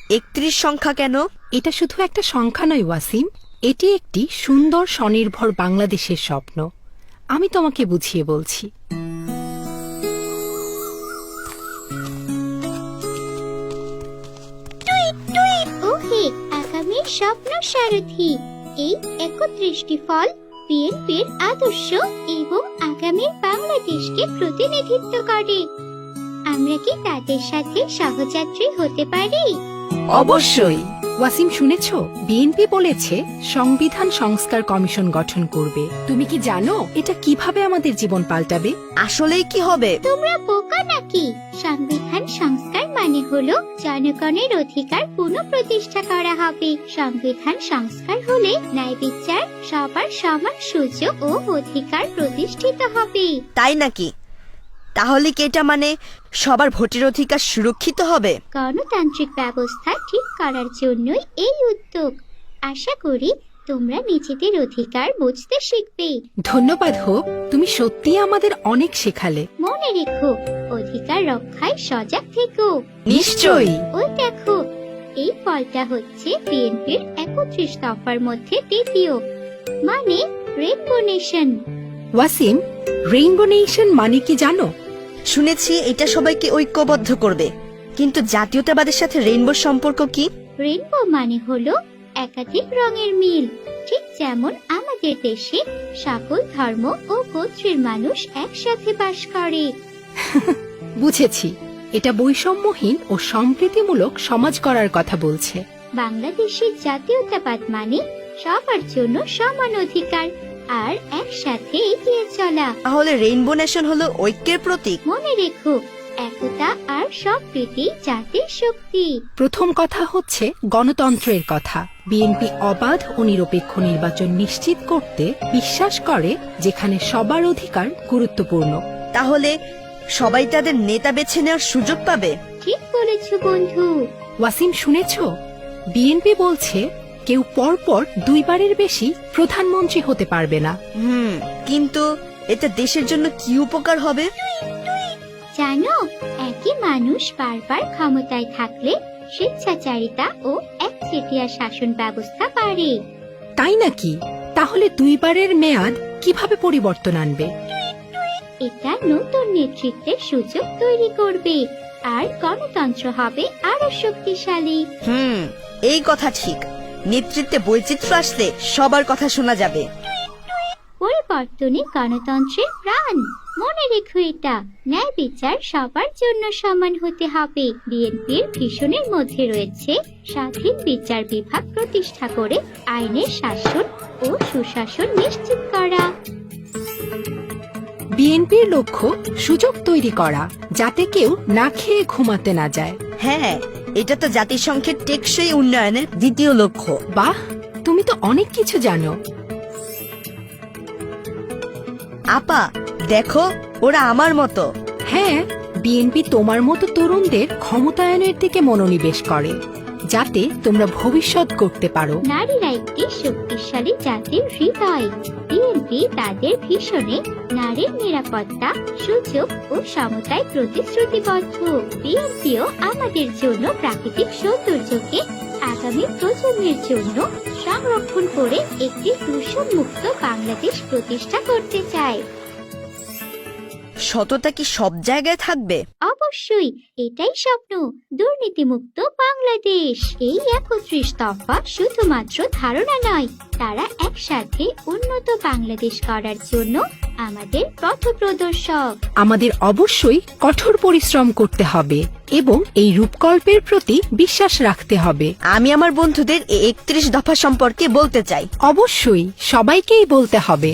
31 সংখ্যা কেন? এটা শুধু একটা সংখ্যা নয় ওয়াসিম, এটি একটি সুন্দর স্বনির্ভর বাংলাদেশের স্বপ্ন। আমি তোমাকে বুঝিয়ে বলছি। ওহে আগামীর স্বপ্ন সারথি, এই 31টি ফল বিএনপির আদর্শ এবং আগামীর বাংলাদেশকে প্রতিনিধিত্ব করে। আমরা কি তাদের সাথে সহযাত্রী হতে পারি? অবশ্যই। ওয়াসিম, শুনেছ বিএনপি বলেছে সংবিধান সংস্কার কমিশন গঠন করবে। তুমি কি জানো এটা কিভাবে আমাদের জীবন পাল্টাবে? আসলেই কি হবে? তোমরা বোকা নাকি? সংবিধান সংস্কার মানে হলো জনগণের অধিকার পুনঃপ্রতিষ্ঠা করা হবে। সংবিধান সংস্কার হলে ন্যায় বিচার, সবার সমান সুযোগ ও অধিকার প্রতিষ্ঠিত হবে। তাই নাকি? তাহলে কি এটা মানে সবার ভোটের অধিকার সুরক্ষিত হবে? গণতান্ত্রিক ব্যবস্থা ঠিক করার জন্যই এই উদ্যোগ। আশা করি তোমরা নিজেদের অধিকার বুঝতে শিখবে। ধন্যবাদ হোপ, তুমি সত্যিই আমাদের অনেক শেখালে। মনে রেখো, অধিকার রক্ষায় সজাগ থেকো। নিশ্চয়ই। ওই দেখো, এই ফলটা হচ্ছে বিএনপির 31 দফার মধ্যে দ্বিতীয়, মানে rainbow nation. Wasim, rainbow nation মানে কি জানো? শুনেছি এটা সবাইকে ঐক্যবদ্ধ করবে, কিন্তু জাতীয়তাবাদের সাথে রেইনবোর সম্পর্ক কি? রেইনবো মানে হলো একাধিক রঙের মিল। ঠিক যেমন আমাদের দেশে সকল ধর্ম ও গোত্রের মানুষ একসাথে বাস করে। বুঝেছি, এটা বৈষম্যহীন ও সম্প্রীতিমূলক সমাজ করার কথা বলছে। বাংলাদেশের জাতীয়তাবাদ মানে সবার জন্য সমান অধিকার আর একসাথে এগিয়ে চলা। তাহলে রেইনবো নেশন হলো ঐক্যের প্রতীক। মনে রেখো, একতা আর সম্প্রীতি জাতির শক্তি। প্রথম কথা হচ্ছে গণতন্ত্রের কথা। বিএনপি অবাধ ও নিরপেক্ষ নির্বাচন নিশ্চিত করতে বিশ্বাস করে, যেখানে সবার অধিকার গুরুত্বপূর্ণ। তাহলে সবাই তাদের নেতা বেছে নেওয়ার সুযোগ পাবে। ঠিক বলেছ বন্ধু। ওয়াসিম, শুনেছ বিএনপি বলছে কেউ পরপর 2 বারের বেশি প্রধানমন্ত্রী হতে পারবে না। কিন্তু এতে দেশের জন্য কি উপকার হবে? জানো, একই মানুষ বারবার ক্ষমতায় থাকলে স্বেচ্ছাচারিতা ও একচেটিয়া শাসন ব্যবস্থা বাড়ে। তাই নাকি? তাহলে 2 বারের মেয়াদ কিভাবে পরিবর্তন আনবে? এটা নতুন নেতৃত্বের সুযোগ তৈরি করবে আর গণতন্ত্র হবে আরো শক্তিশালী। এই কথা ঠিক। নেতৃত্বে বৈচিত্র্য আসলে সবার কথা শোনা যাবে। পরিবর্তনে গণতন্ত্রের প্রাণ। মনে রেখো এটা, ন্যায় বিচার সবার জন্য সমান হতে হবে। বিএনপির ভীষণের মধ্যে রয়েছে স্বাধীন বিচার বিভাগ প্রতিষ্ঠা করে আইনের শাসন ও সুশাসন নিশ্চিত করা। বিএনপির লক্ষ্য সুযোগ তৈরি করা, যাতে কেউ না খেয়ে ঘুমাতে না যায়। হ্যাঁ, এটা তো জাতিসংঘের টেকসই উন্নয়নের দ্বিতীয় লক্ষ্য। বাহ, তুমি তো অনেক কিছু জানো। আপা, দেখো ওরা আমার মতো। হ্যাঁ, বিএনপি তোমার মতো তরুণদের ক্ষমতায়নের দিকে মনোনিবেশ করে, যাতে তোমরা ভবিষ্যৎ করতে পারো। নারীরা একটি শক্তিশালী জাতির হৃদয়। বিএনপি তাদের ভীষণে নারীর নিরাপত্তা, সুযোগ ও সমতায় প্রতিশ্রুতিবদ্ধ। বিএনপিও আমাদের জন্য প্রাকৃতিক সৌন্দর্যকে আগামী প্রজন্মের জন্য সংরক্ষণ করে একটি দূষণমুক্ত বাংলাদেশ প্রতিষ্ঠা করতে চায়। সততা কি সব জায়গায় থাকবে? অবশ্যই, এটাই স্বপ্ন, দুর্নীতিমুক্ত বাংলাদেশ। এই 31 দফা শুধুমাত্র ধারণা নয়, তারা একসাথে উন্নত বাংলাদেশ করার জন্য আমাদের পথপ্রদর্শক। আমাদের অবশ্যই কঠোর পরিশ্রম করতে হবে এবং এই রূপকল্পের প্রতি বিশ্বাস রাখতে হবে। আমি আমার বন্ধুদের এই 31 দফা সম্পর্কে বলতে চাই। অবশ্যই সবাইকেই বলতে হবে।